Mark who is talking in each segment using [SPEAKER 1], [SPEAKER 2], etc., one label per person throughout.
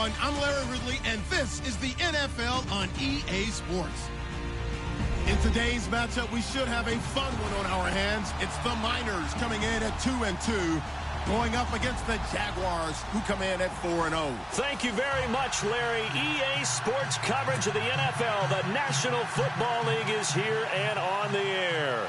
[SPEAKER 1] everyone. I'm Larry Ridley, and this is the NFL on EA Sports. In today's matchup, we should have a fun one on our hands. It's the Miners coming in at 2-2, going up against the Jaguars, who come in at 4-0.
[SPEAKER 2] Thank you very much, Larry. EA Sports coverage of the NFL. The National Football League is here and on the air.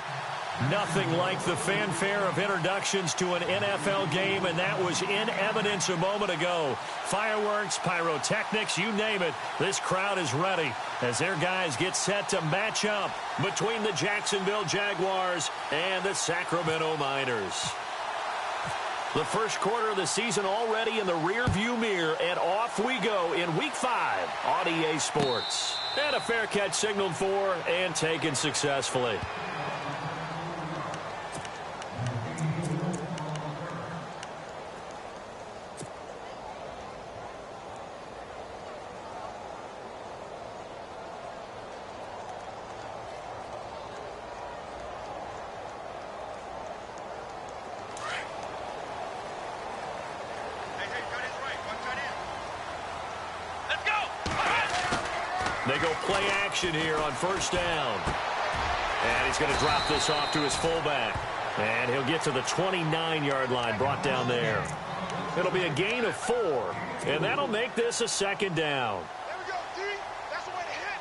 [SPEAKER 2] Nothing like the fanfare of introductions to an NFL game, and that was in evidence a moment ago. Fireworks, pyrotechnics, you name it. This crowd is ready as their guys get set to match up between the Jacksonville Jaguars and the Sacramento Miners. The first quarter of the season already in the rearview mirror, and off we go in Week 5 on EA Sports. And a fair catch signaled for and taken successfully. They go play action here on first down. And he's going to drop this off to his fullback. And he'll get to the 29-yard line, brought down there. It'll be a gain of 4, and that'll make this a second down.
[SPEAKER 3] There we go, D. That's the way to hit.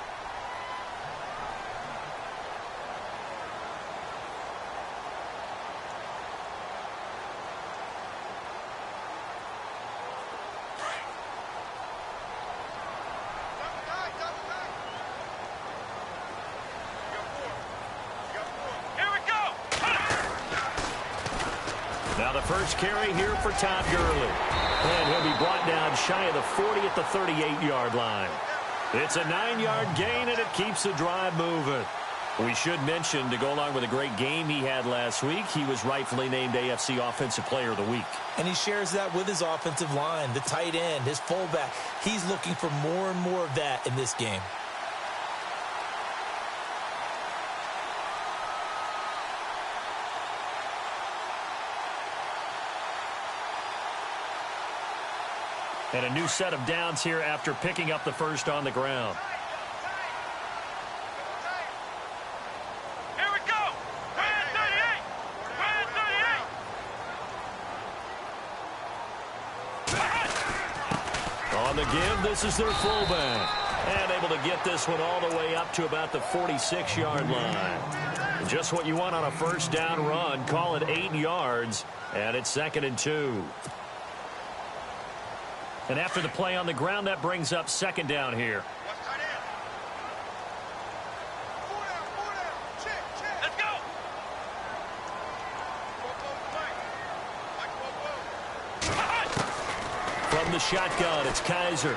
[SPEAKER 2] Now the first carry here for Todd Gurley. And he'll be brought down shy of the 40 at the 38-yard line. It's a 9-yard gain, and it keeps the drive moving. We should mention, to go along with a great game he had last week, he was rightfully named AFC Offensive Player of the Week.
[SPEAKER 4] And he shares that with his offensive line, the tight end, his fullback. He's looking for more and more of that in this game.
[SPEAKER 2] And a new set of downs here after picking up the first on the ground.
[SPEAKER 3] Here we go. Brand 38. Brand 38.
[SPEAKER 2] On the give, this is their fullback. And able to get this one all the way up to about the 46-yard line. Just what you want on a first down run. Call it 8 yards. And it's 2nd and 2. And after the play on the ground, that brings up second down here.
[SPEAKER 3] Let's go.
[SPEAKER 2] From the shotgun, it's Kaiser.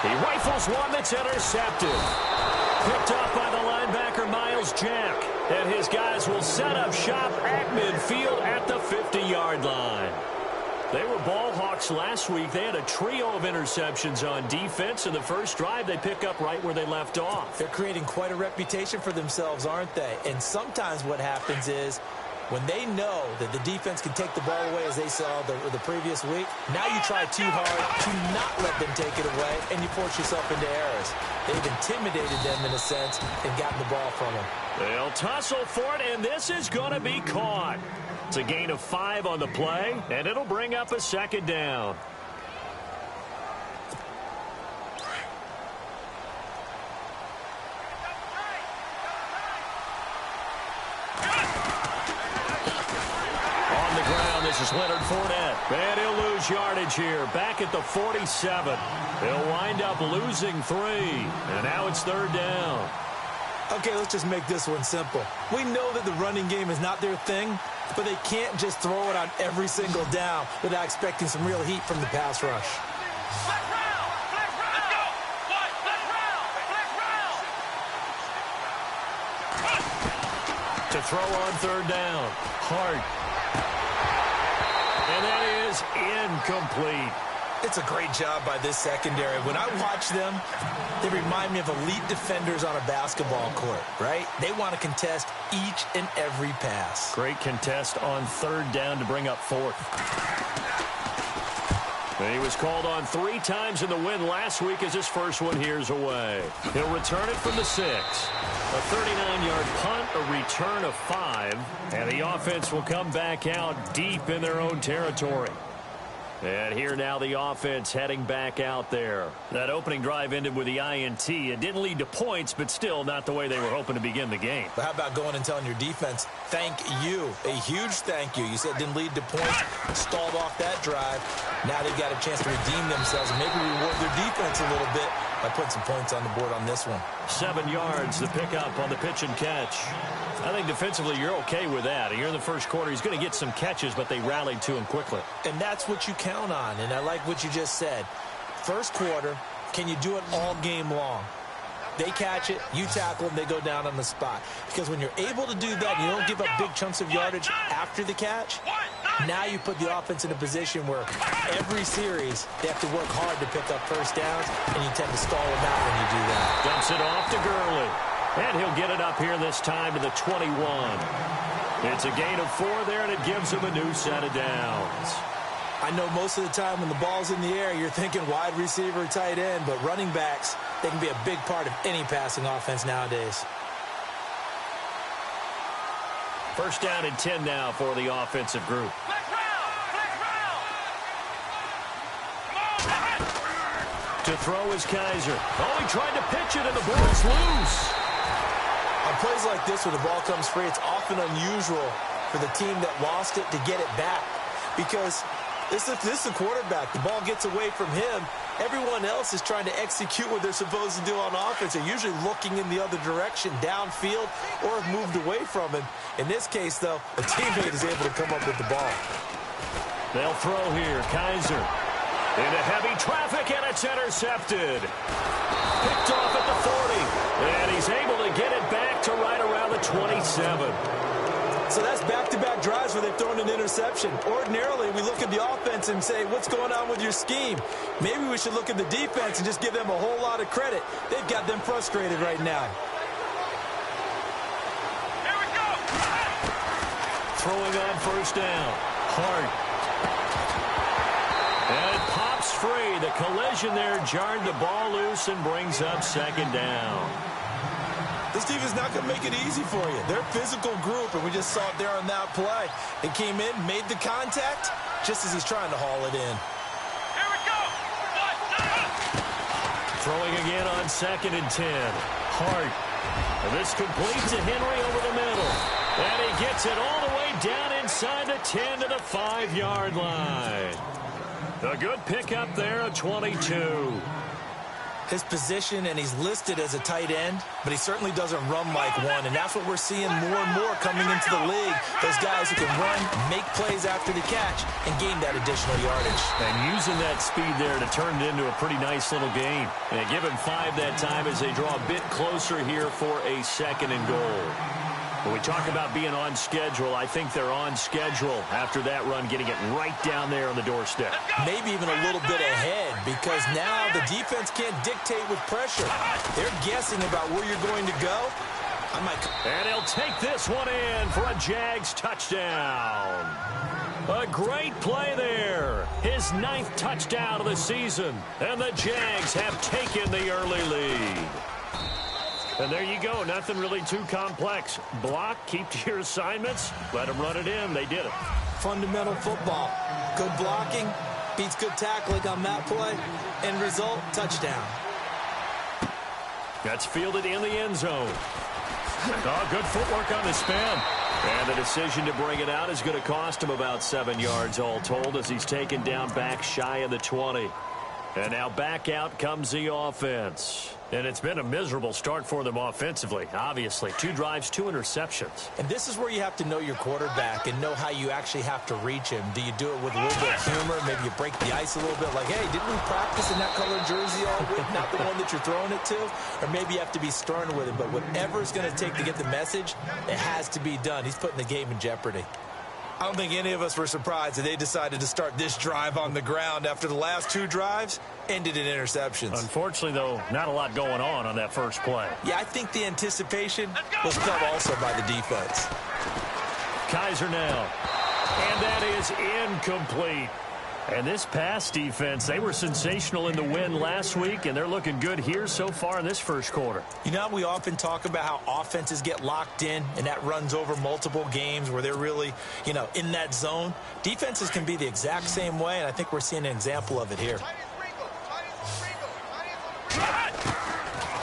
[SPEAKER 2] He rifles one that's intercepted. Picked off by the linebacker, Miles Jack. And his guys will set up shop at midfield at the 50-yard line. They were ball hawks last week. They had a trio of interceptions on defense. In the first drive, they pick up right where they left off.
[SPEAKER 4] They're creating quite a reputation for themselves, aren't they? And sometimes what happens is when they know that the defense can take the ball away, as they saw the previous week, now you try too hard to not let them take it away, and you force yourself into errors. They've intimidated them in a sense and gotten the ball from them.
[SPEAKER 2] They'll tussle for it, and this is going to be caught. It's a gain of 5 on the play, and it'll bring up a second down. On the ground, this is Leonard Fournette. And he'll lose yardage here, back at the 47. He'll wind up losing 3, and now it's 3rd down.
[SPEAKER 4] Okay, let's just make this one simple. We know that the running game is not their thing, but they can't just throw it on every single down without expecting some real heat from the pass rush.
[SPEAKER 3] Let's go.
[SPEAKER 2] To throw on 3rd down. Hart. And that is incomplete.
[SPEAKER 4] It's a great job by this secondary. When I watch them, they remind me of elite defenders on a basketball court, right? They want to contest each and every pass.
[SPEAKER 2] Great contest on 3rd down to bring up 4th. And he was called on 3 times in the win last week as his first one here's away. He'll return it from the 6. A 39-yard punt, a return of 5. And the offense will come back out deep in their own territory. And here now the offense heading back out there. That opening drive ended with the INT. It didn't lead to points, but still not the way they were hoping to begin the game.
[SPEAKER 4] But how about going and telling your defense, thank you, a huge thank you. You said it didn't lead to points, stalled off that drive. Now they've got a chance to redeem themselves and maybe reward their defense a little bit by putting some points on the board on this one.
[SPEAKER 2] 7 yards, the pickup on the pitch and catch. I think defensively you're okay with that. Here in the first quarter, he's going to get some catches, but they rallied to him quickly.
[SPEAKER 4] And that's what you count on, and I like what you just said. First quarter, can you do it all game long? They catch it, you tackle them, they go down on the spot. Because when you're able to do that, and you don't give up big chunks of yardage after the catch, now you put the offense in a position where every series they have to work hard to pick up first downs, and you tend to stall them out when you do that.
[SPEAKER 2] Dumps it off to Gurley. And he'll get it up here this time to the 21. It's a gain of 4 there, and it gives him a new set of downs.
[SPEAKER 4] I know most of the time when the ball's in the air, you're thinking wide receiver, tight end, but running backs, they can be a big part of any passing offense nowadays.
[SPEAKER 2] First down and 10 now for the offensive group. To throw is Kaiser. Oh, he tried to pitch it, and the ball's loose.
[SPEAKER 4] On plays like this where the ball comes free, it's often unusual for the team that lost it to get it back. Because this is a quarterback. The ball gets away from him. Everyone else is trying to execute what they're supposed to do on offense. They're usually looking in the other direction, downfield, or have moved away from him. In this case, though, a teammate is able to come up with the ball.
[SPEAKER 2] They'll throw here. Kaiser into heavy traffic, and it's intercepted. Picked off at the 40, and he's able to get it back to right around the 27.
[SPEAKER 4] So that's back-to-back drives where they've thrown an interception. Ordinarily, we look at the offense and say, what's going on with your scheme? Maybe we should look at the defense and just give them a whole lot of credit. They've got them frustrated right now.
[SPEAKER 3] Here we go.
[SPEAKER 2] Throwing on first down. Hart. And it pops free. The collision there jarred the ball loose and brings up second down.
[SPEAKER 4] This team is not going to make it easy for you. They're a physical group, and we just saw it there on that play. They came in, made the contact, just as he's trying to haul it in.
[SPEAKER 3] Here we go.
[SPEAKER 2] Throwing again on 2nd and 10. Hart. And this completes to Henry over the middle. And he gets it all the way down inside the 10 to the 5-yard line. A good pickup there, a 22.
[SPEAKER 4] His position, and he's listed as a tight end, but he certainly doesn't run like one, and that's what we're seeing more and more coming into the league. Those guys who can run, make plays after the catch, and gain that additional yardage.
[SPEAKER 2] And using that speed there to turn it into a pretty nice little gain. And give him 5 that time as they draw a bit closer here for a 2nd and goal. When we talk about being on schedule, I think they're on schedule after that run, getting it right down there on the doorstep.
[SPEAKER 4] Maybe even a little bit ahead, because now the defense can't dictate with pressure. They're guessing about where you're going to go.
[SPEAKER 2] And he'll take this one in for a Jags touchdown. A great play there. His 9th touchdown of the season. And the Jags have taken the early lead. And there you go. Nothing really too complex. Block, keep to your assignments, let them run it in. They did it.
[SPEAKER 4] Fundamental football. Good blocking beats good tackling on that play. End result, touchdown.
[SPEAKER 2] That's fielded in the end zone. Oh, good footwork on the spin. And the decision to bring it out is going to cost him about 7 yards all told as he's taken down back shy of the 20. And now back out comes the offense. And it's been a miserable start for them offensively, obviously. 2 drives, 2 interceptions.
[SPEAKER 4] And this is where you have to know your quarterback and know how you actually have to reach him. Do you do it with a little bit of humor? Maybe you break the ice a little bit like, hey, didn't we practice in that colored jersey all week? Not the one that you're throwing it to? Or maybe you have to be stern with him. But whatever it's going to take to get the message, it has to be done. He's putting the game in jeopardy. I don't think any of us were surprised that they decided to start this drive on the ground after the last 2 drives ended in interceptions.
[SPEAKER 2] Unfortunately, though, not a lot going on that first play.
[SPEAKER 4] Yeah, I think the anticipation was felt also by the defense.
[SPEAKER 2] Kaiser now. And that is incomplete. And this pass defense, they were sensational in the win last week, and they're looking good here so far in this first quarter.
[SPEAKER 4] You know, we often talk about how offenses get locked in, and that runs over multiple games where they're really, you know, in that zone. Defenses can be the exact same way, and I think we're seeing an example of it here.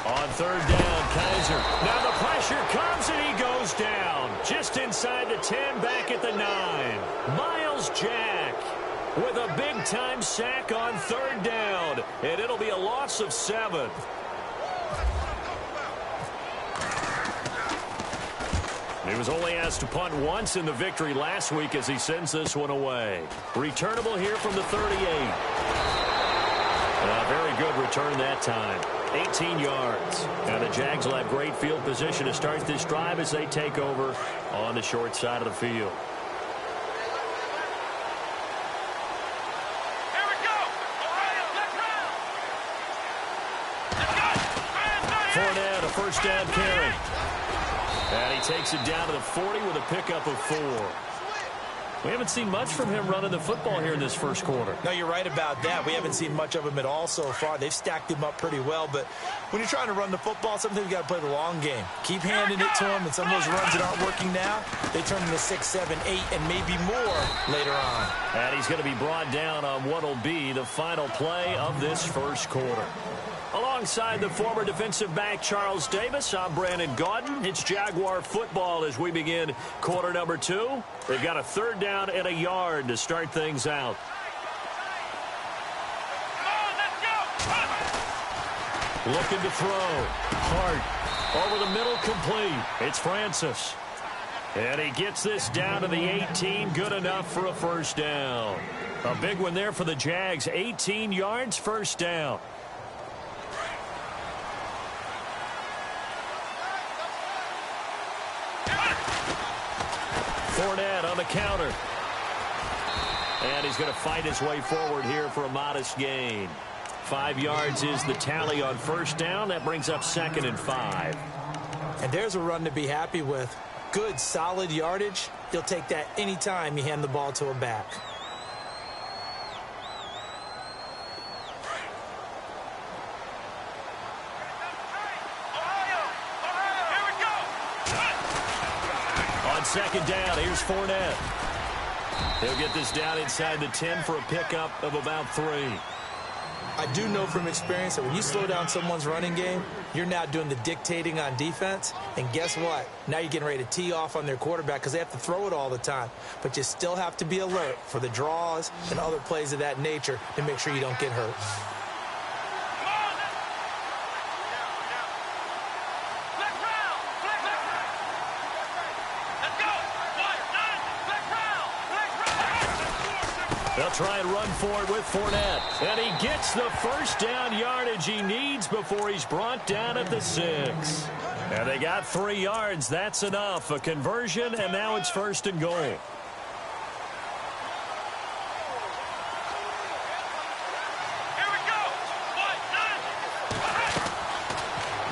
[SPEAKER 2] On third down, Kaiser. Now the pressure comes, and he goes down. Just inside the 10, back at the 9. Miles Jack with a big-time sack on third down, and it'll be a loss of 7. He was only asked to punt once in the victory last week as he sends this one away. Returnable here from the 38. A very good return that time. 18 yards. And the Jags will have great field position to start this drive as they take over on the short side of the field. Fournette, a first down carry. And he takes it down to the 40 with a pickup of 4. We haven't seen much from him running the football here in this first quarter.
[SPEAKER 4] No, you're right about that. We haven't seen much of him at all so far. They've stacked him up pretty well, but when you're trying to run the football, sometimes you got to play the long game. Keep handing it to him, and some of those runs that aren't working now, they turn into 6, 7, 8, and maybe more later on.
[SPEAKER 2] And he's going to be brought down on what will be the final play of this first quarter. Alongside the former defensive back Charles Davis, I'm Brandon Gaudin. It's Jaguar football as we begin quarter number 2. They've got a third down and a yard to start things out. Looking to throw. Hart over the middle, complete. It's Francis. And he gets this down to the 18. Good enough for a first down. A big one there for the Jags. 18 yards, first down. Fournette on the counter. And he's going to fight his way forward here for a modest gain. 5 yards is the tally on first down. That brings up 2nd and 5.
[SPEAKER 4] And there's a run to be happy with. Good, solid yardage. You'll take that anytime you hand the ball to a back.
[SPEAKER 2] Second down, here's Fournette. He'll get this down inside the 10 for a pickup of about 3.
[SPEAKER 4] I do know from experience that when you slow down someone's running game, you're now doing the dictating on defense. And guess what? Now you're getting ready to tee off on their quarterback because they have to throw it all the time. But you still have to be alert for the draws and other plays of that nature to make sure you don't get hurt.
[SPEAKER 2] They'll try and run for it with Fournette. And he gets the first down yardage he needs before he's brought down at the 6. And they got 3 yards. That's enough. A conversion, and now it's 1st and goal.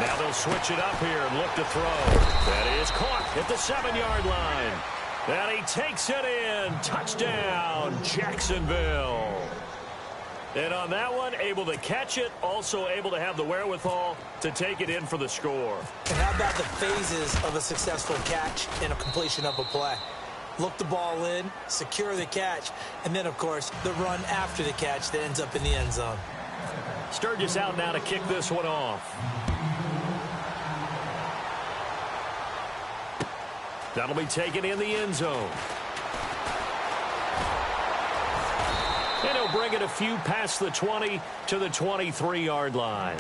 [SPEAKER 2] Now they'll switch it up here and look to throw. That is caught at the 7-yard line. And he takes it in. Touchdown, Jacksonville. And on that one, able to catch it, also able to have the wherewithal to take it in for the score.
[SPEAKER 4] And how about the phases of a successful catch and a completion of a play? Look the ball in, secure the catch, and then, of course, the run after the catch that ends up in the end zone.
[SPEAKER 2] Sturgis out now to kick this one off. That'll be taken in the end zone. And he'll bring it a few past the 20 to the 23-yard line.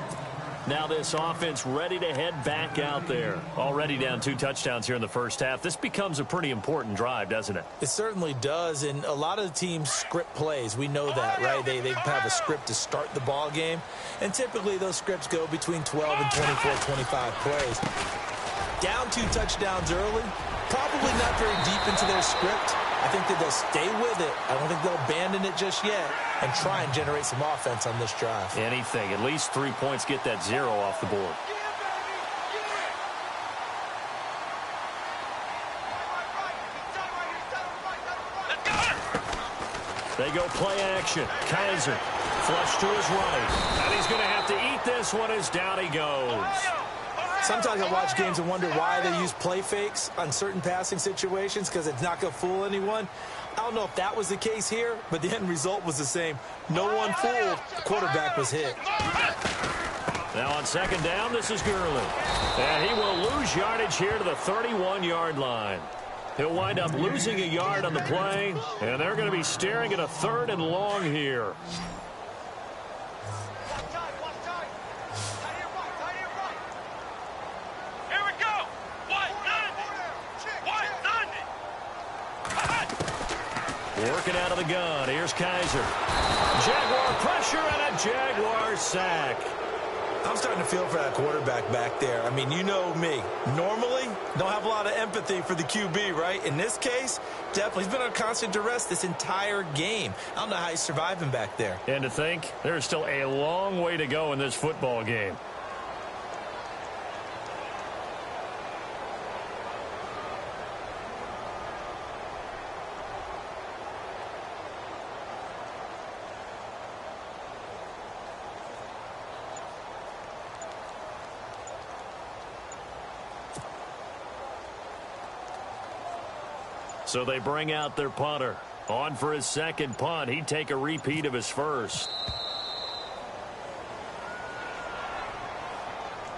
[SPEAKER 2] Now this offense ready to head back out there. Already down 2 touchdowns here in the first half. This becomes a pretty important drive, doesn't it?
[SPEAKER 4] It certainly does, and a lot of the teams script plays. We know that, right? They have a script to start the ball game, and typically those scripts go between 12 and 24, 25 plays. Down 2 touchdowns early, probably not very deep into their script. I think that they'll stay with it. I don't think they'll abandon it just yet and try and generate some offense on this drive.
[SPEAKER 2] Anything. At least 3 points, get that 0 off the board. They go play action. Kaiser, flush to his right. And he's going to have to eat this one as down he goes.
[SPEAKER 4] Sometimes I watch games and wonder why they use play fakes on certain passing situations, because it's not going to fool anyone. I don't know if that was the case here, but the end result was the same. No one fooled. The quarterback was hit.
[SPEAKER 2] Now on second down, this is Gurley. And he will lose yardage here to the 31-yard line. He'll wind up losing a yard on the play, and they're going to be staring at a 3rd and long here.
[SPEAKER 3] Here we go.
[SPEAKER 2] Working out of the gun. Here's Kaiser. Jaguar pressure and a Jaguar sack.
[SPEAKER 4] I'm starting to feel for that quarterback back there. I mean, you know me. Normally, don't have a lot of empathy for the QB, right? In this case, definitely. He's been under constant duress this entire game. I don't know how he's surviving back there.
[SPEAKER 2] And to think, there's still a long way to go in this football game. So they bring out their punter. On for his second punt. He'd take a repeat of his first.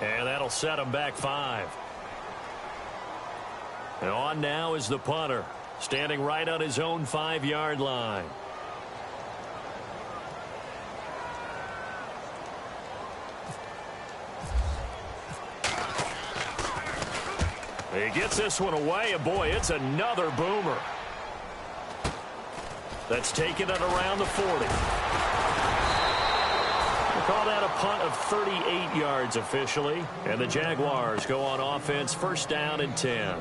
[SPEAKER 2] And that'll set him back 5. And on now is the punter, standing right on his own 5-yard line. He gets this one away, and boy, it's another boomer. That's taken it around the 40. We'll call that a punt of 38 yards officially. And the Jaguars go on offense, 1st down and 10.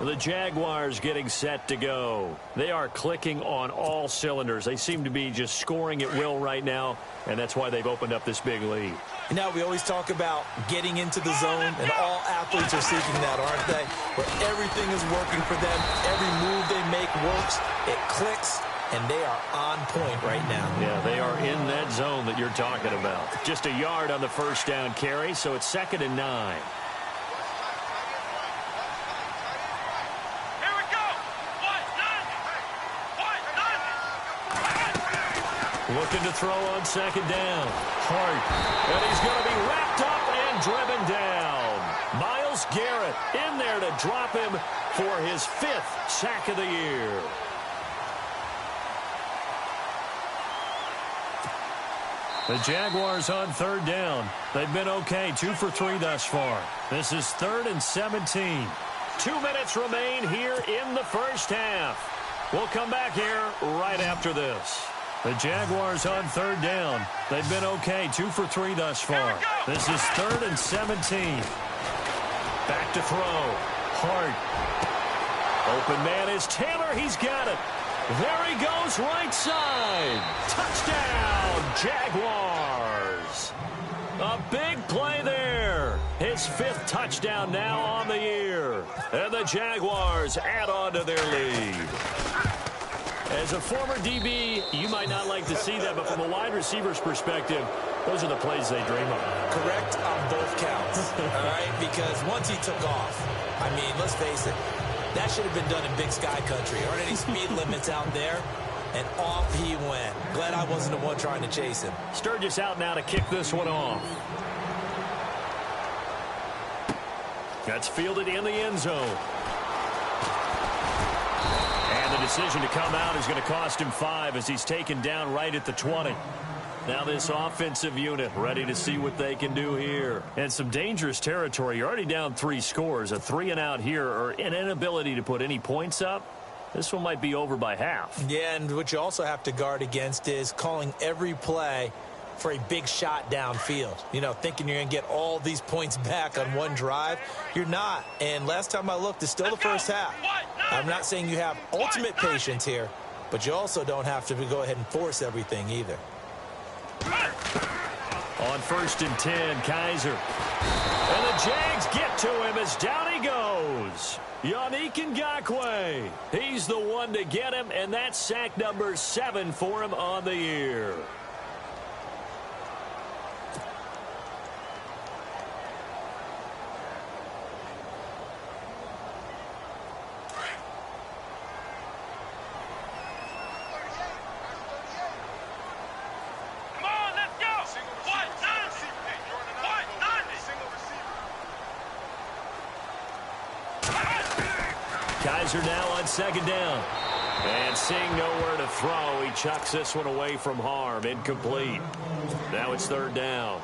[SPEAKER 2] The Jaguars getting set to go. They are clicking on all cylinders. They seem to be just scoring at will right now, and that's why they've opened up this big lead.
[SPEAKER 4] You know, we always talk about getting into the zone, and all athletes are seeking that, aren't they? Where everything is working for them. Every move they make works. It clicks, and they are on point right now.
[SPEAKER 2] Yeah, they are in that zone that you're talking about. Just a yard on the 1st down carry, so it's 2nd and 9. Looking to throw on 2nd down. Hart. And he's going to be wrapped up and driven down. Myles Garrett in there to drop him for his 5th sack of the year. The Jaguars on 3rd down. They've been okay, 2 for 3 thus far. This is 3rd and 17. 2 minutes remain here in the 1st half. We'll come back here right after this. The Jaguars on 3rd down. They've been okay, 2 for 3 thus far. This is 3rd and 17. Back to throw. Hart. Open man is Taylor. He's got it. There he goes, right side. Touchdown, Jaguars. A big play there. His 5th touchdown now on the year. And the Jaguars add on to their lead. As a former DB, you might not like to see that, but from a wide receiver's perspective, those are the plays they dream of.
[SPEAKER 4] Correct on both counts, all right? Because once he took off, I mean, let's face it, that should have been done in Big Sky Country. Aren't any speed limits out there? And off he went. Glad I wasn't the one trying to chase him.
[SPEAKER 2] Sturgis out now to kick this one off. That's fielded in the end zone. And the decision to come out is going to cost him 5 as he's taken down right at the 20. Now this offensive unit ready to see what they can do here. And some dangerous territory. You're already down 3 scores. A 3-and-out here or an inability to put any points up. This one might be over by half.
[SPEAKER 4] Yeah, and what you also have to guard against is calling every play for a big shot downfield. You know, thinking you're going to get all these points back on one drive. You're not. And last time I looked, it's still the first half. I'm not saying you have ultimate patience here, but you also don't have to go ahead and force everything either.
[SPEAKER 2] On 1st and 10, Kaiser. And the Jags get to him as down he goes. goes Yannick Ngakoue. He's the one to get him, and that's sack number 7 for him on the year. Kaiser now on second down. And seeing nowhere to throw, he chucks this one away from harm. Incomplete. Now it's third down.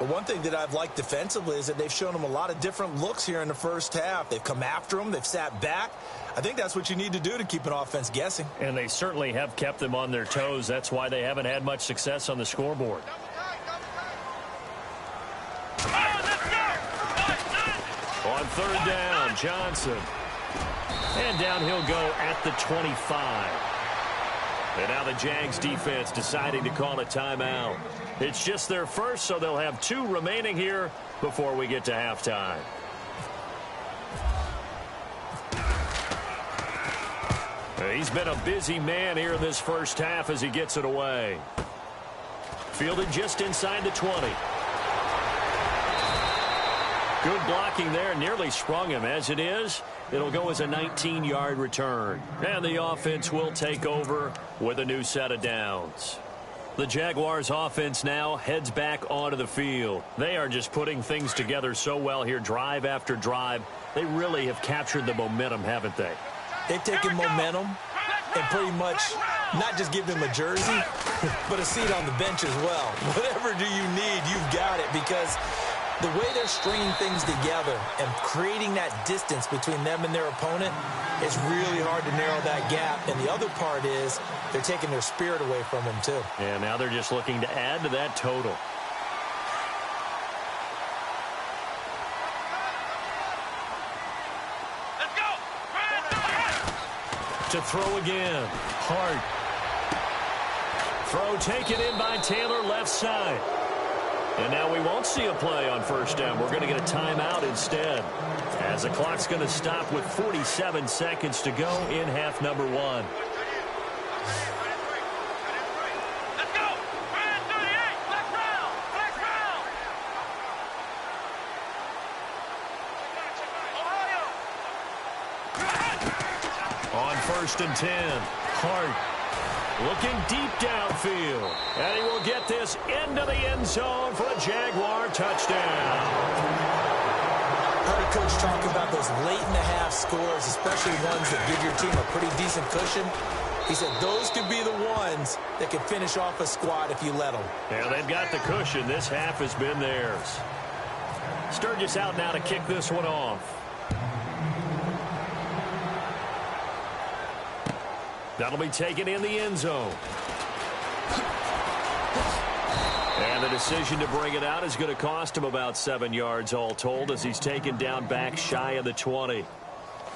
[SPEAKER 4] Well, one thing that I've liked defensively is that they've shown him a lot of different looks here in the first half. They've come after him. They've sat back. I think that's what you need to do to keep an offense guessing.
[SPEAKER 2] And they certainly have kept them on their toes. That's why they haven't had much success on the scoreboard. On third down, Johnson. And down he'll go at the 25. And now the Jags defense deciding to call a timeout. It's just their first, so they'll have 2 remaining here before we get to halftime. He's been a busy man here in this first half as he gets it away. Fielded just inside the 20. Good blocking there, nearly sprung him. As it is, it'll go as a 19-yard return. And the offense will take over with a new set of downs. The Jaguars offense now heads back onto the field. They are just putting things together so well here, drive after drive. They really have captured the momentum, haven't they?
[SPEAKER 4] They've taken momentum and pretty much not just give him a jersey, but a seat on the bench as well. Whatever do you need, you've got it, because the way they're stringing things together and creating that distance between them and their opponent is really hard to narrow that gap. And the other part is they're taking their spirit away from them, too.
[SPEAKER 2] And now they're just looking to add to that total.
[SPEAKER 3] Let's go!
[SPEAKER 2] To throw again. Hart. Throw taken in by Taylor, left side. And now we won't see a play on first down. We're going to get a timeout instead, as the clock's going to stop with 47 seconds to go in half number 1.
[SPEAKER 3] Let's go! 38! Flex round! Flex round! Ohio!
[SPEAKER 2] On first and 10, Hart. Looking deep downfield. And he will get this into the end zone for a Jaguar touchdown.
[SPEAKER 4] Heard a coach talk about those late-in-the-half scores, especially ones that give your team a pretty decent cushion. He said those could be the ones that can finish off a squad if you let them.
[SPEAKER 2] Yeah, they've got the cushion. This half has been theirs. Sturgis out now to kick this one off. That'll be taken in the end zone. And the decision to bring it out is going to cost him about 7 yards all told, as he's taken down back shy of the 20.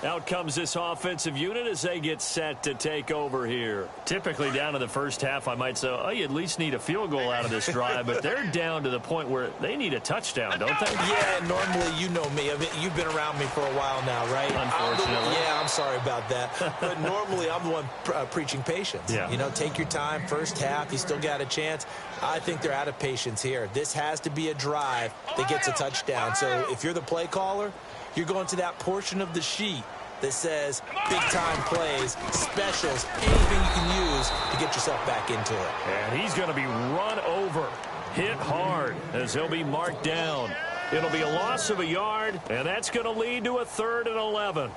[SPEAKER 2] Out comes this offensive unit as they get set to take over here. Typically down in the first half, I might say, oh, you at least need a field goal out of this drive, but they're down to the point where they need a touchdown, don't they?
[SPEAKER 4] Yeah, normally, you know me. I mean, you've been around me for a while now, right?
[SPEAKER 2] Unfortunately.
[SPEAKER 4] I'm sorry about that. But normally, I'm the one preaching patience.
[SPEAKER 2] Yeah.
[SPEAKER 4] You know, take your time. First half, you still got a chance. I think they're out of patience here. This has to be a drive that gets a touchdown. So if you're the play caller, you're going to that portion of the sheet that says big-time plays, specials, anything you can use to get yourself back into it.
[SPEAKER 2] And he's going to be run over, hit hard, as he'll be marked down. It'll be a loss of a yard, and that's going to lead to a 3rd and 11.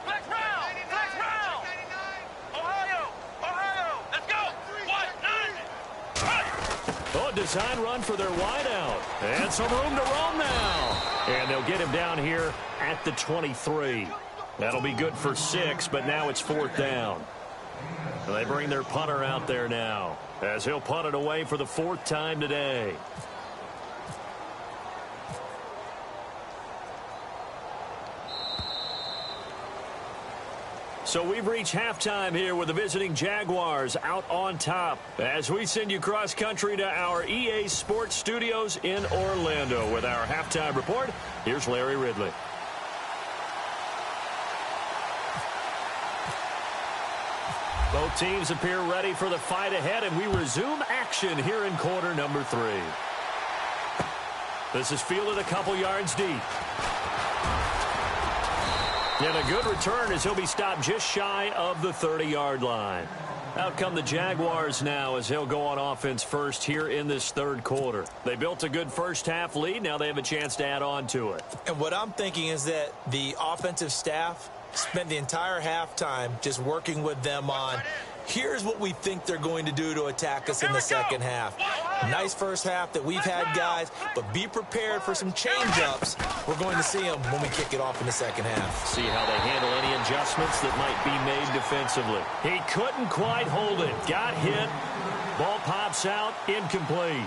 [SPEAKER 3] Flex round! Flex round! Ohio! Ohio! Let's go! 1-9!
[SPEAKER 2] Oh, design run for their wideout. And some room to roam now. And they'll get him down here at the 23. That'll be good for 6, but now it's 4th down. And they bring their punter out there now, as he'll punt it away for the 4th time today. So we've reached halftime here with the visiting Jaguars out on top, as we send you cross-country to our EA Sports Studios in Orlando with our halftime report. Here's Larry Ridley. Both teams appear ready for the fight ahead, and we resume action here in quarter number 3. This is fielded a couple yards deep. And a good return as he'll be stopped just shy of the 30-yard line. Out come the Jaguars now as he'll go on offense first here in this third quarter. They built a good first-half lead. Now they have a chance to add on to it.
[SPEAKER 4] And what I'm thinking is that the offensive staff spent the entire halftime just working with them on, here's what we think they're going to do to attack us in the second half. Nice first half that we've had, guys, but be prepared for some change-ups. We're going to see them when we kick it off in the second half.
[SPEAKER 2] See how they handle any adjustments that might be made defensively. He couldn't quite hold it. Got hit. Ball pops out. Incomplete.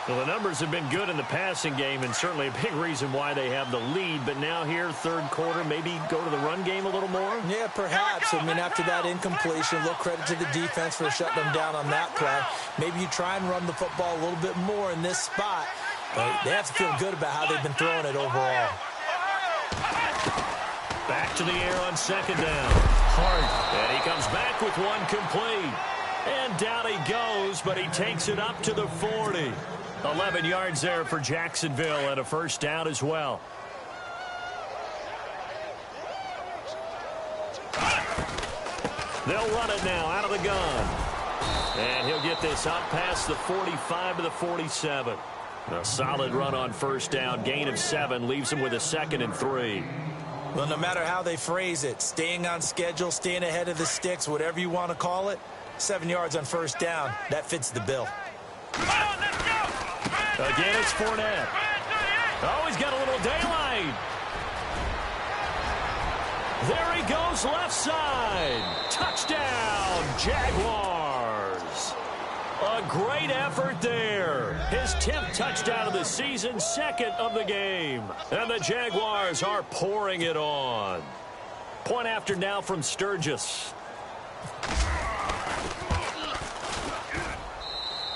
[SPEAKER 2] Well, the numbers have been good in the passing game, and certainly a big reason why they have the lead. But now here, third quarter, maybe go to the run game a little more?
[SPEAKER 4] Yeah, perhaps. I mean, after that incompletion, a little credit to the defense for shutting them down on that play. Maybe you try and run the football a little bit more in this spot. But they have to feel good about how they've been throwing it overall.
[SPEAKER 2] Back to the air on second down. Hart. And he comes back with one complete. And down he goes, but he takes it up to the 40. 11 yards there for Jacksonville and a first down as well. They'll run it now out of the gun. And he'll get this up past the 45 to the 47. A solid run on first down. Gain of 7 leaves him with a 2nd and 3.
[SPEAKER 4] Well, no matter how they phrase it, staying on schedule, staying ahead of the sticks, whatever you want to call it, 7 yards on first down, that fits the bill.
[SPEAKER 2] Again, it's Fournette. Oh, he's got a little daylight. There he goes left side. Touchdown, Jaguars. A great effort there. His 10th touchdown of the season, 2nd of the game. And the Jaguars are pouring it on. Point after now from Sturgis.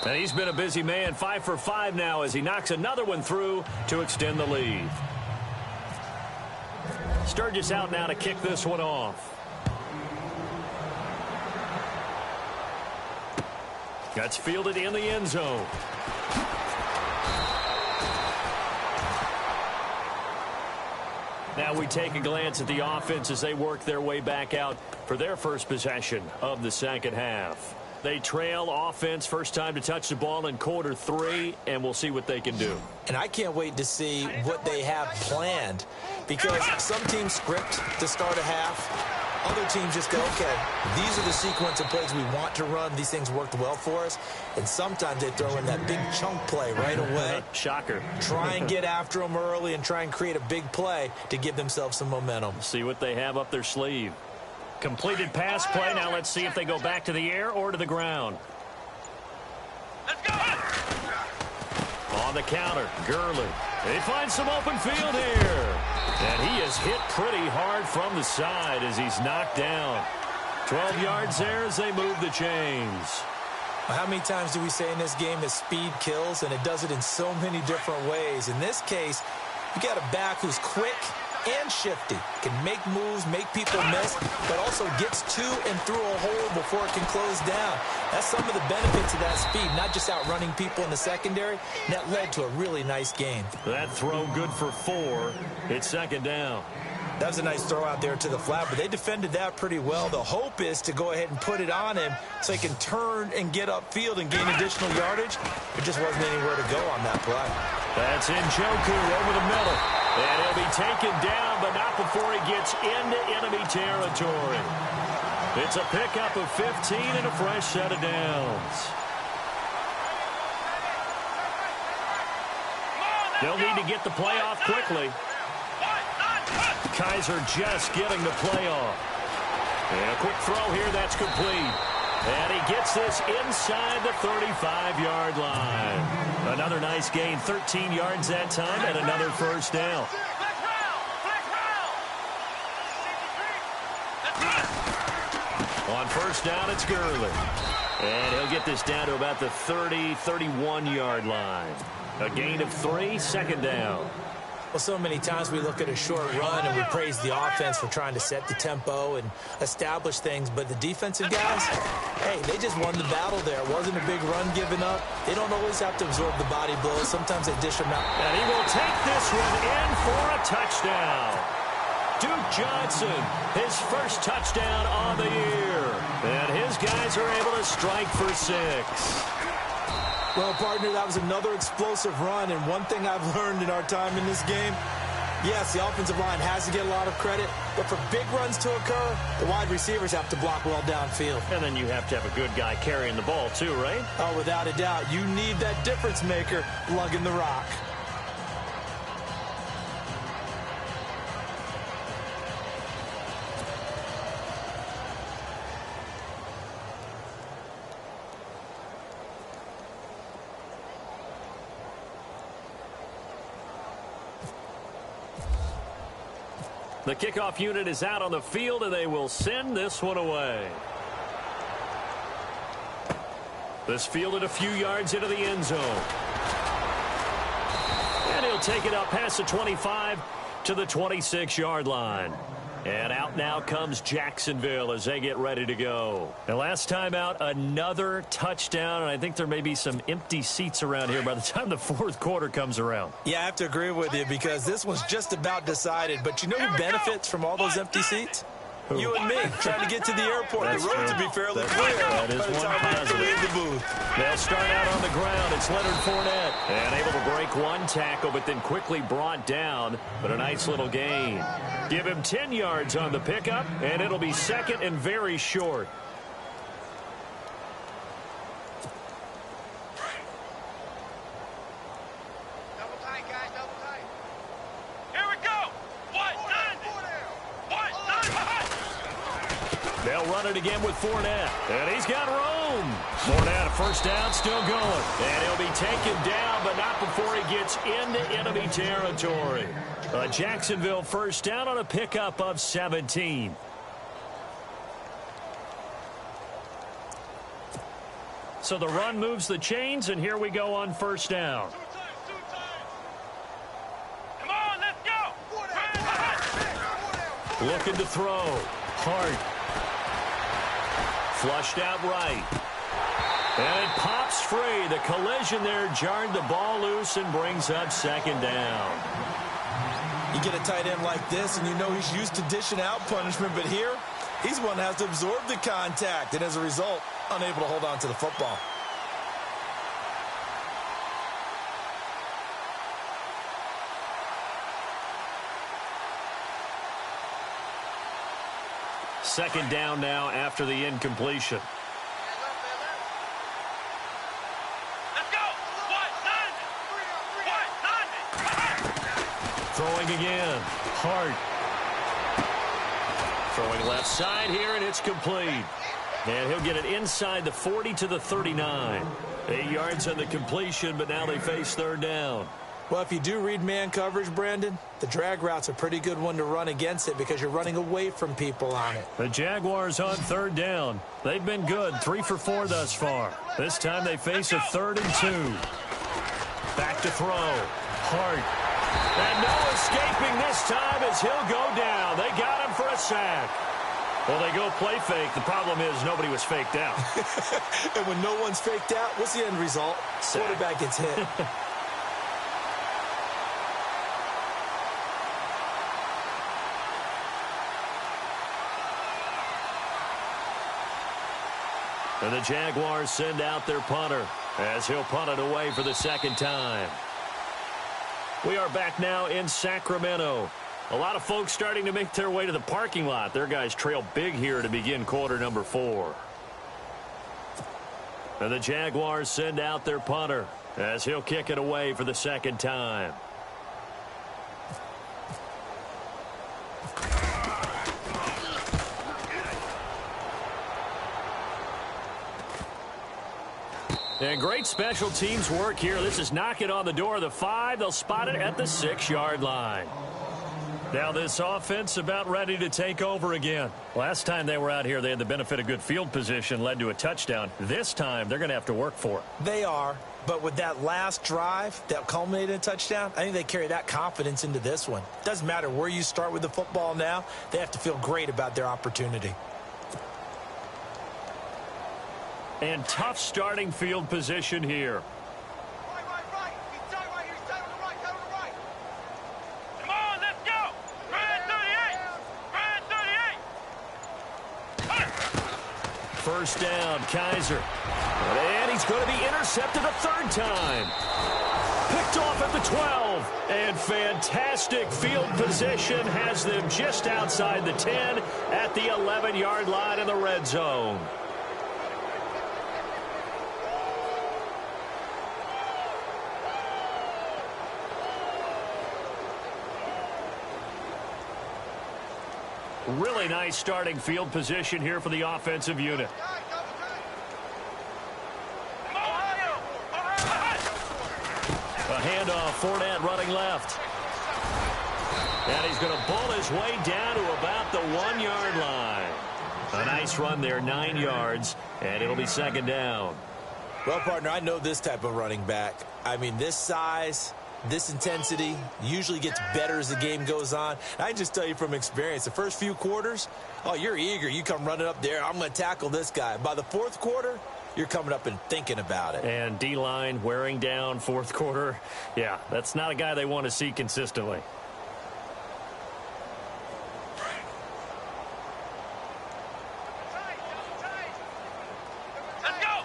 [SPEAKER 2] And he's been a busy man, 5 for 5 now as he knocks another one through to extend the lead. Sturgis out now to kick this one off. That's fielded in the end zone. Now we take a glance at the offense as they work their way back out for their first possession of the second half. They trail offense, first time to touch the ball in quarter 3, and we'll see what they can do.
[SPEAKER 4] And I can't wait to see what they have planned, because some teams script to start a half. Other teams just go, okay, these are the sequence of plays we want to run. These things worked well for us. And sometimes they throw in that big chunk play right away.
[SPEAKER 2] Shocker.
[SPEAKER 4] Try and get after them early and try and create a big play to give themselves some momentum.
[SPEAKER 2] See what they have up their sleeve. Completed pass play. Now let's see if they go back to the air or to the ground.
[SPEAKER 3] Let's go!
[SPEAKER 2] On the counter, Gurley. They find some open field here. And he is hit pretty hard from the side as he's knocked down. 12 yards there as they move the chains.
[SPEAKER 4] How many times do we say in this game that speed kills, and it does it in so many different ways? In this case, you got a back who's quick and shifty, can make moves, make people miss, but also gets to and through a hole before it can close down. That's some of the benefits of that speed, not just outrunning people in the secondary, and that led to a really nice gain.
[SPEAKER 2] That throw good for 4. It's second down.
[SPEAKER 4] That was a nice throw out there to the flat, but they defended that pretty well. The hope is to go ahead and put it on him so he can turn and get upfield and gain additional yardage. There just wasn't anywhere to go on that play.
[SPEAKER 2] That's Njoku over the middle. And he'll be taken down, but not before he gets into enemy territory. It's a pickup of 15 and a fresh set of downs. They'll need to get the play off quickly. Kaiser just getting the play off. And a quick throw here, that's complete. And he gets this inside the 35-yard line. Another nice gain, 13 yards that time, and another first down. On first down, it's Gurley. And he'll get this down to about the 30, 31-yard line. A gain of 3, second down.
[SPEAKER 4] Well, so many times we look at a short run and we praise the offense for trying to set the tempo and establish things, but the defensive guys, hey, they just won the battle there. It wasn't a big run given up. They don't always have to absorb the body blows. Sometimes they dish them out.
[SPEAKER 2] And he will take this one in for a touchdown. Duke Johnson, his first touchdown on the year. And his guys are able to strike for 6.
[SPEAKER 4] Well, partner, that was another explosive run, and one thing I've learned in our time in this game, yes, the offensive line has to get a lot of credit, but for big runs to occur, the wide receivers have to block well downfield.
[SPEAKER 2] And then you have to have a good guy carrying the ball too, right?
[SPEAKER 4] Oh, without a doubt. You need that difference maker lugging the rock.
[SPEAKER 2] The kickoff unit is out on the field, and they will send this one away. This fielded a few yards into the end zone. And he'll take it up past the 25 to the 26-yard line. And out now comes Jacksonville as they get ready to go. And last time out, another touchdown, and I think there may be some empty seats around here by the time the fourth quarter comes around.
[SPEAKER 4] Yeah, I have to agree with you because this one's just about decided. But you know who benefits from all those empty seats?
[SPEAKER 2] Who?
[SPEAKER 4] You and me, trying to get to the airport.
[SPEAKER 2] That's
[SPEAKER 4] the roads
[SPEAKER 2] true.
[SPEAKER 4] will be fairly
[SPEAKER 2] That's
[SPEAKER 4] clear
[SPEAKER 2] right. That is
[SPEAKER 4] by the
[SPEAKER 2] one
[SPEAKER 4] time we have to
[SPEAKER 2] positive.
[SPEAKER 4] leave the booth.
[SPEAKER 2] They'll start out on the ground. It's Leonard Fournette. And able to break one tackle, but then quickly brought down. But a nice little gain. Give him 10 yards on the pickup, and it'll be second and very short.
[SPEAKER 3] Double tight, guys, double tight. Here we go. 190.
[SPEAKER 2] They'll run it again with Fournette. And he's got room. Fournette, a first down, still going. And he'll be taken down, but not before he gets into enemy territory. A Jacksonville first down on a pickup of 17. So the run moves the chains, and here we go on first down.
[SPEAKER 3] Come on, let's go.
[SPEAKER 2] Looking to throw. Hart. Flushed out right. And it pops free. The collision there jarred the ball loose and brings up second down.
[SPEAKER 4] You get a tight end like this, and you know he's used to dishing out punishment, but here, he's one that has to absorb the contact, and as a result, unable to hold on to the football.
[SPEAKER 2] Second down now after the incompletion.
[SPEAKER 3] Let's go. 190.
[SPEAKER 2] Throwing again. Hart. Throwing left side here, and it's complete. And he'll get it inside the 40 to the 39. 8 yards on the completion, but now they face third down.
[SPEAKER 4] Well, if you do read man coverage, Brandon, the drag route's a pretty good one to run against it because you're running away from people on it.
[SPEAKER 2] The Jaguars on third down. They've been good, 3 for 4 thus far. This time they face a 3rd and 2. Back to throw. Hart. And no escaping this time as he'll go down. They got him for a sack. Well, they go play fake. The problem is nobody was faked out.
[SPEAKER 4] And when no one's faked out, what's the end result?
[SPEAKER 2] Sack.
[SPEAKER 4] Quarterback gets hit.
[SPEAKER 2] And the Jaguars send out their punter as he'll punt it away for the second time. We are back now in Sacramento. A lot of folks starting to make their way to the parking lot. Their guys trail big here to begin quarter number 4. And the Jaguars send out their punter as he'll kick it away for the second time. And great special teams work here. This is knocking on the door of the 5. They'll spot it at the 6-yard line. Now this offense about ready to take over again. Last time they were out here, they had the benefit of good field position, led to a touchdown. This time, they're going to have to work for it.
[SPEAKER 4] They are. But with that last drive that culminated in a touchdown, I think they carry that confidence into this one. Doesn't matter where you start with the football now. They have to feel great about their opportunity.
[SPEAKER 2] And tough starting field position here.
[SPEAKER 3] Right. He's tight right here. He's tight on the right. Tight on the right. Come on, let's go. Brand 38. Brand 38.
[SPEAKER 2] First down, Kaiser. And he's going to be intercepted a third time. Picked off at the 12. And fantastic field position has them just outside the 10 at the 11-yard line in the red zone. Really nice starting field position here for the offensive unit. A handoff, Fournette running left. And he's going to bull his way down to about the 1-yard line. A nice run there, 9 yards, and it'll be second down.
[SPEAKER 4] Well, partner, I know this type of running back. I mean, this size, this intensity usually gets better as the game goes on. I can just tell you from experience, the first few quarters, oh, you're eager. You come running up there, I'm going to tackle this guy. By the fourth quarter, you're coming up and thinking about it.
[SPEAKER 2] And D-line wearing down fourth quarter. Yeah, that's not a guy they want to see consistently.
[SPEAKER 3] Let's go.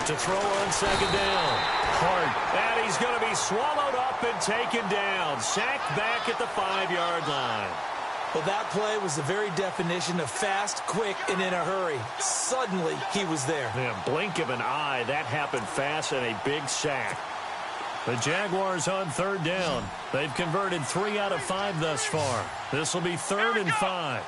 [SPEAKER 2] To throw on second down. Hart. And he's going to be swallowed up and taken down. Sacked back at the 5-yard line.
[SPEAKER 4] Well, that play was the very definition of fast, quick, and in a hurry. Suddenly, he was there.
[SPEAKER 2] Yeah, blink of an eye. That happened fast and a big sack. The Jaguars on third down. They've converted 3 out of 5 thus far. This will be 3rd and 5.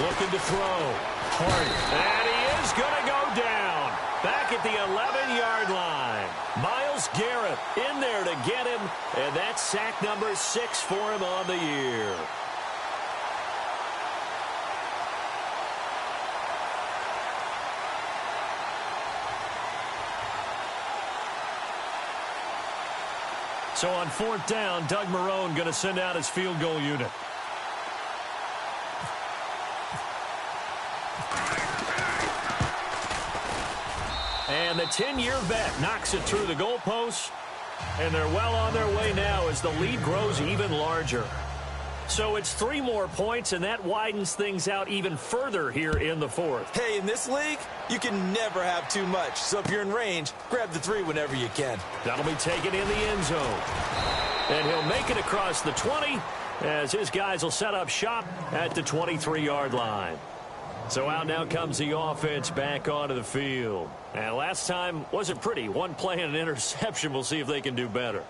[SPEAKER 2] Looking to throw. Hart. And he is going to go down. Back at the 11-yard line. Myles Garrett in there to get him. And that's sack number 6 for him on the year. So on 4th down, Doug Marrone going to send out his field goal unit. And the 10-year vet knocks it through the goalposts. And they're well on their way now as the lead grows even larger. So it's 3 more points, and that widens things out even further here in the 4th.
[SPEAKER 4] Hey, in this league, you can never have too much. So if you're in range, grab the 3 whenever you can.
[SPEAKER 2] That'll be taken in the end zone. And he'll make it across the 20 as his guys will set up shop at the 23-yard line. So out now comes the offense back onto the field. And last time wasn't pretty. 1 play and an interception. We'll see if they can do better.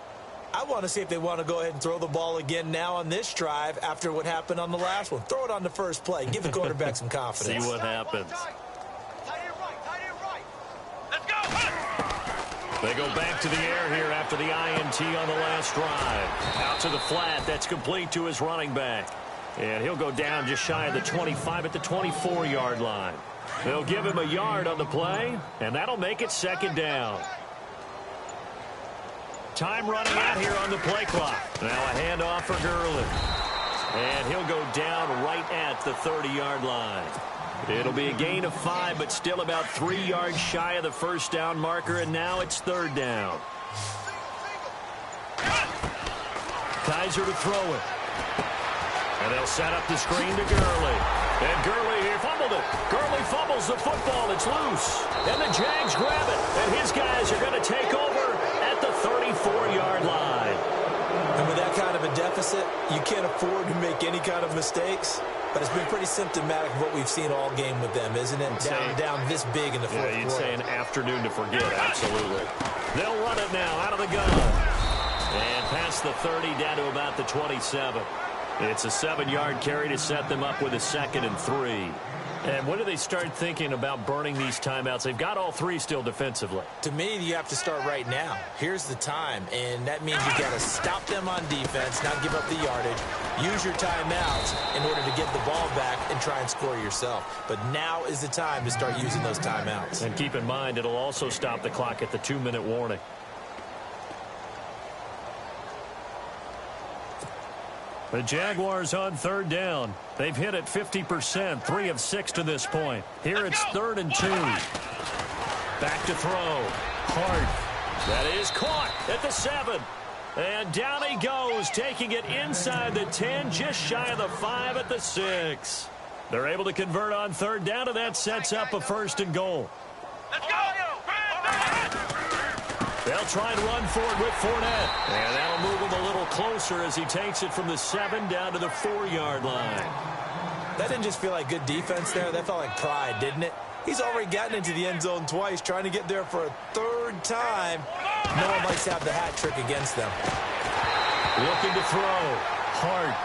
[SPEAKER 4] I want to see if they want to go ahead and throw the ball again now on this drive after what happened on the last one. Throw it on the first play. Give the quarterback some confidence.
[SPEAKER 2] See what happens.
[SPEAKER 3] Tight end right. Let's go.
[SPEAKER 2] They go back to the air here after the INT on the last drive. Out to the flat. That's complete to his running back. And he'll go down just shy of the 25 at the 24-yard line. They'll give him a yard on the play, and that'll make it second down. Time running out here on the play clock. Now a handoff for Gurley. And he'll go down right at the 30-yard line. It'll be a gain of 5, but still about 3 yards shy of the first down marker, and now it's 3rd down. Kaiser to throw it. And they'll set up the screen to Gurley. And Gurley here fumbled it. Gurley fumbles the football. It's loose. And the Jags grab it. And his guys are going to take over at the 34-yard line.
[SPEAKER 4] And with that kind of a deficit, you can't afford to make any kind of mistakes. But it's been pretty symptomatic of what we've seen all game with them, isn't it? Down this big in the fourth quarter.
[SPEAKER 2] You'd say an afternoon to forget, absolutely. They'll run it now out of the gun. And past the 30 down to about the 27. It's a 7-yard carry to set them up with a 2nd and 3. And when do they start thinking about burning these timeouts? They've got all 3 still defensively.
[SPEAKER 4] To me, you have to start right now. Here's the time, and that means you've got to stop them on defense, not give up the yardage, use your timeouts in order to get the ball back and try and score yourself. But now is the time to start using those timeouts.
[SPEAKER 2] And keep in mind, it'll also stop the clock at the 2-minute warning. The Jaguars on 3rd down. They've hit it 50%, 3 of 6 to this point. Here it's 3rd and 2. Back to throw. Hart. That is caught at the 7. And down he goes, taking it inside the 10, just shy of the 5 at the 6. They're able to convert on 3rd down, and that sets up a 1st and goal.
[SPEAKER 3] Let's go!
[SPEAKER 2] They'll try and run for it with Fournette. And that'll move him a little closer as he takes it from the 7 down to the 4-yard line.
[SPEAKER 4] That didn't just feel like good defense there. That felt like pride, didn't it? He's already gotten into the end zone twice, trying to get there for a 3rd time. No one likes to have the hat trick against them.
[SPEAKER 2] Looking to throw. Hart.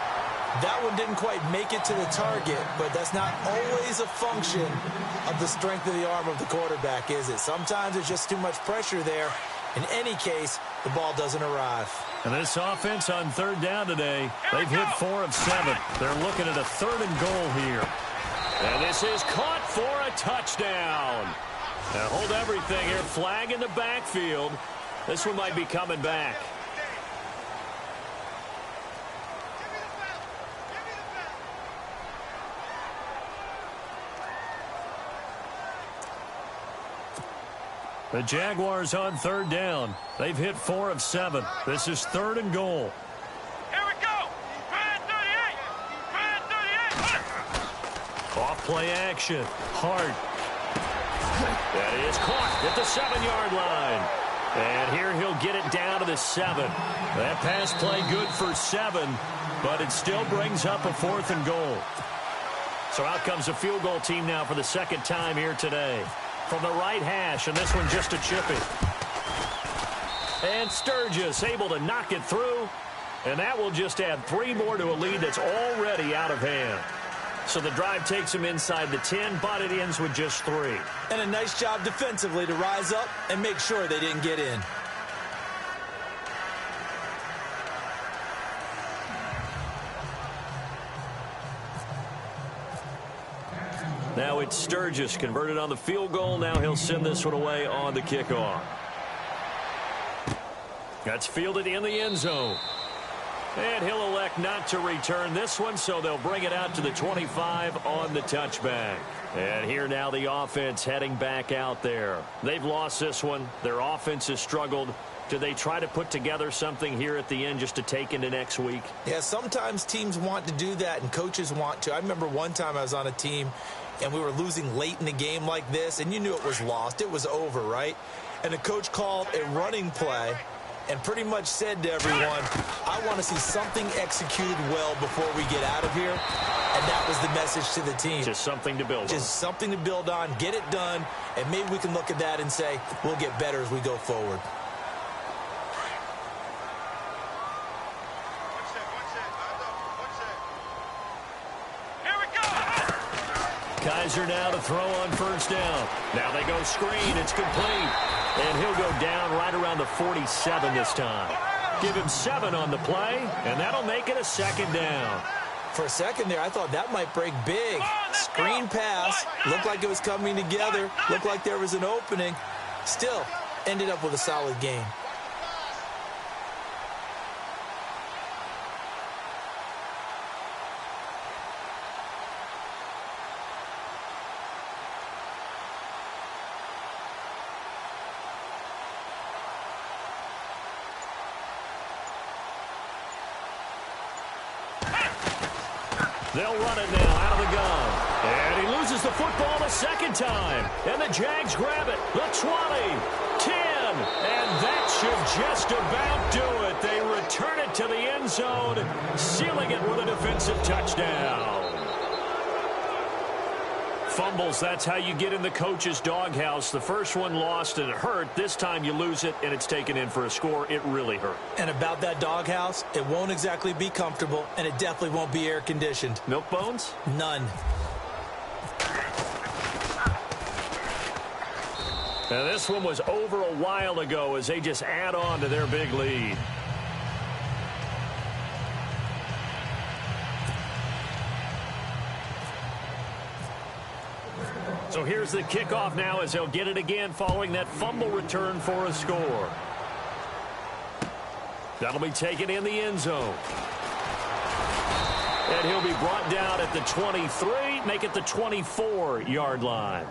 [SPEAKER 4] That one didn't quite make it to the target, but that's not always a function of the strength of the arm of the quarterback, is it? Sometimes it's just too much pressure there. In any case, the ball doesn't arrive.
[SPEAKER 2] And this offense on 3rd down today, they've hit 4 of 7. They're looking at a 3rd and goal here. And this is caught for a touchdown. Now hold everything here. Flag in the backfield. This one might be coming back. The Jaguars on 3rd down. They've hit 4 of 7. This is 3rd and goal.
[SPEAKER 3] Here we go! Red 38! Red 38!
[SPEAKER 2] Off play action. Hart. That is caught at the 7-yard line. And here he'll get it down to the 7. That pass play good for 7, but it still brings up a 4th and goal. So out comes a field goal team now for the 2nd time here today. From the right hash, and this one just a chippy. And Sturgis able to knock it through, and that will just add 3 more to a lead that's already out of hand. So the drive takes him inside the 10, but it ends with just 3.
[SPEAKER 4] And a nice job defensively to rise up and make sure they didn't get in.
[SPEAKER 2] Now it's Sturgis converted on the field goal. Now he'll send this one away on the kickoff. That's fielded in the end zone. And he'll elect not to return this one, so they'll bring it out to the 25 on the touchback. And here now the offense heading back out there. They've lost this one. Their offense has struggled. Do they try to put together something here at the end just to take into next week?
[SPEAKER 4] Yeah, sometimes teams want to do that and coaches want to. I remember one time I was on a team and we were losing late in the game like this, and you knew it was lost. It was over, right? And the coach called a running play and pretty much said to everyone, I want to see something executed well before we get out of here. And that was the message to the team.
[SPEAKER 2] Just something to build on.
[SPEAKER 4] Just something to build on, get it done, and maybe we can look at that and say, we'll get better as we go forward.
[SPEAKER 2] Kaiser now to throw on 1st down. Now they go screen. It's complete. And he'll go down right around the 47 this time. Give him 7 on the play, and that'll make it a 2nd down.
[SPEAKER 4] For a second there, I thought that might break big. Screen pass. Looked like it was coming together. Looked like there was an opening. Still, ended up with a solid game.
[SPEAKER 2] They'll run it now out of the gun. And he loses the football a 2nd time. And the Jags grab it. The 20, 10, and that should just about do it. They return it to the end zone, sealing it with a defensive touchdown. Fumbles, that's how you get in the coach's doghouse. The first one lost and it hurt. This time you lose it and it's taken in for a score. It really hurt.
[SPEAKER 4] And about that doghouse, it won't exactly be comfortable, and it definitely won't be air-conditioned.
[SPEAKER 2] Milk bones?
[SPEAKER 4] None.
[SPEAKER 2] Now this one was over a while ago as they just add on to their big lead. So here's the kickoff now as they'll get it again following that fumble return for a score. That'll be taken in the end zone. And he'll be brought down at the 23, make it the 24-yard line.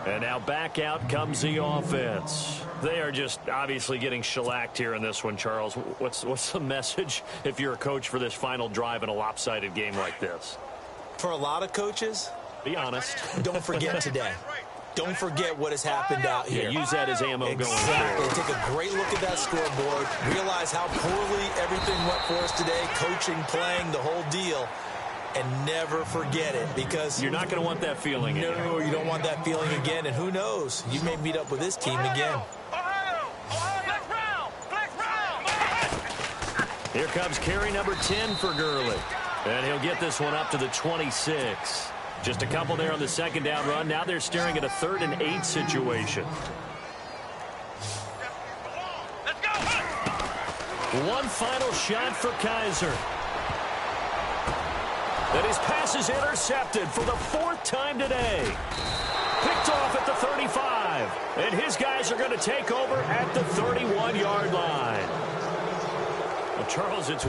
[SPEAKER 2] And now back out comes the offense. They are just obviously getting shellacked here in this one, Charles. What's the message if you're a coach for this final drive in a lopsided game like this?
[SPEAKER 4] For a lot of coaches,
[SPEAKER 2] be honest.
[SPEAKER 4] Don't forget today. Don't forget what has happened out here.
[SPEAKER 2] Yeah, use that as ammo going
[SPEAKER 4] forward. Take a great look at that scoreboard. Realize how poorly everything went for us today. Coaching, playing, the whole deal. And never forget it, because
[SPEAKER 2] you're not going to want that feeling again.
[SPEAKER 4] No, you don't want that feeling again. And who knows? You may meet up with this team again.
[SPEAKER 2] Here comes carry number 10 for Gurley. And he'll get this one up to the 26. Just a couple there on the second down run. Now they're staring at a 3rd and 8 situation.
[SPEAKER 3] Let's go.
[SPEAKER 2] One final shot for Kaiser. And his pass is intercepted for the 4th time today. Picked off at the 35. And his guys are going to take over at the 31-yard line. Well, Charles, it's